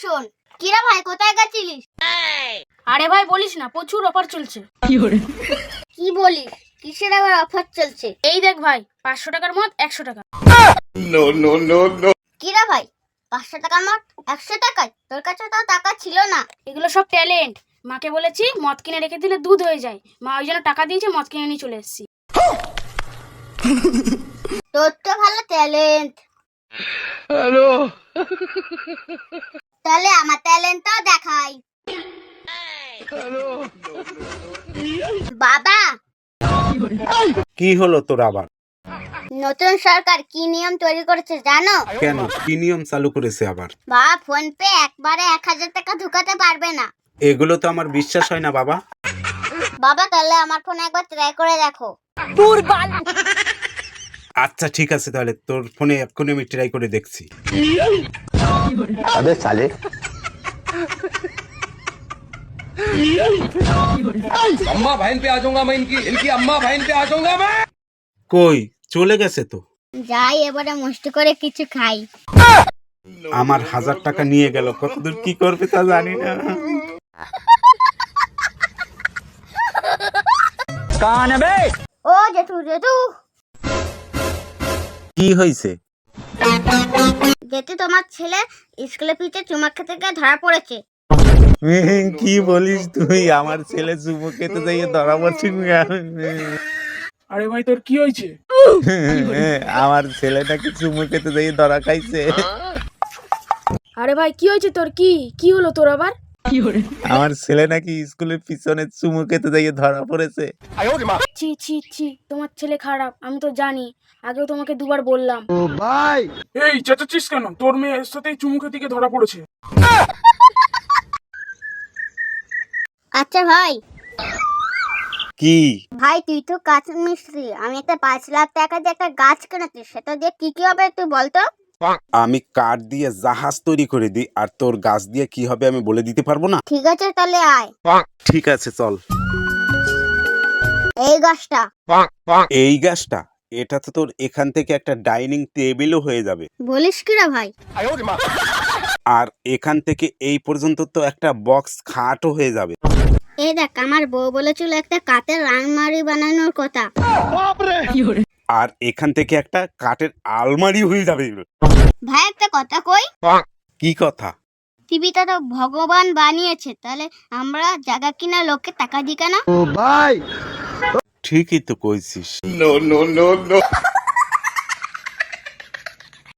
শোন। কিরা ভাই, কোথায় গেছিলিস? আরে ভাই বলিস না, প্রচুর অফার চলছে। কি বলিস? কিসের আবার অফার চলছে? এই দেখ ভাই, 500 টাকার মদ 100 টাকা। কিরা ভাই, 500 টাকার মদ 100 টাকায়? তোর কাছে তো টাকা ছিল না। এগুলো সব ট্যালেন্ট। মাকে বলেছি মদ কিনে রেখে দিলে দুধ হয়ে যায়, মা ওই জন্য টাকা দিয়েছে, মদ কিনে নিয়ে চলে এসেছি। তোর তো ভালো ট্যালেন্ট। হ্যালো, তাহলে আমার ট্যালেন্টটাও দেখাই। বাবা, কি হলো তোর আবার? নতুন সরকার কি নিয়ম তৈরি করেছে জানো? কেন, কি নিয়ম চালু করেছে আবার? বাবা, ফোন পে একবারে 1000 টাকা ঢুকাতে পারবে না। এগুলো তো আমার বিশ্বাস হয় না বাবা। বাবা, তাহলে আমার ফোনে একবার ট্রাই করে দেখো। আচ্ছা ঠিক আছে, তাহলে তোর ফোনে এক্ষুনি আমি ট্রাই করে দেখছি। अबे साले अम्मा बहन पे आ जाऊंगा मैं, इनकी अम्मा बहन पे आ जाऊंगा मैं। কই চলে গেছে তো? যাই এবারে মুষ্টি করে কিছু খাই। আমার 1000 টাকা নিয়ে গেল, কতদূর কি করবে তা জানি না। कौन है बे? ও জেঠু, জেঠু, কি হয়েছে? জেঠু, তোমার ছেলে স্কুলে পিঠে চুমা খেতে গিয়ে ধরা পড়েছে। কি বলিস তুই? আমার ছেলে চুমু খেতে যাইয়ে ধরা পড়ছি। আরে ভাই, তোর কি হয়েছে? আমার ছেলে নাকি চুমু খেতে যাইয়ে ধরা খাইছে। আরে ভাই কি হয়েছে তোর? কি হলো তোর আবার? আমার ছেলে নাকি স্কুলের পিছনে চুমু খেতে যাইয়ে ধরা পড়েছে। ছি ছি ছি, তোমার ছেলে খারাপ, আমি তো জানি, আগেও তোমাকে দুবার বললাম। এই চেঁচাচ্ছিস কেন? তোর মেয়ে এর সাথেই চুমু খেতে গিয়ে ধরা পড়েছে। আচ্ছা ভাই, কি? ভাই তুই তো কাঠ মিস্ত্রি, আমি একটা 5 লাখ টাকা দিয়ে একটা গাছ কিনেছি, সেটা দিয়ে কি কি হবে তুই বলতো? আমি কাঠ দিয়ে জাহাজ তৈরি করে দিই, আর তোর গাছ দিয়ে কি হবে আমি বলে দিতে পারবো না। ঠিক আছে, তাহলে আয়। ঠিক আছে চল। এই গাছটা। এই গাছটা? এটা তো তোর এখান থেকে একটা ডাইনিং টেবিলও হয়ে যাবে। বলিস কিরা ভাই? আর এখান থেকে এই পর্যন্ত তো একটা বক্স খাটও হয়ে যাবে। এই দেখ, আমার বউ বলেছিল একটা কাঠের আলমারি বানানোর কথা। আর এখান থেকে একটা কাঠের আলমারি হয়ে যাবে। ভাই একটা কথা কই। কি কথা? টিভিটা তো ভগবান বানিয়েছে, তাহলে আমরা জায়গা কিনা লোককে টাকা দিই কেন? ঠিকই তো কইছিস।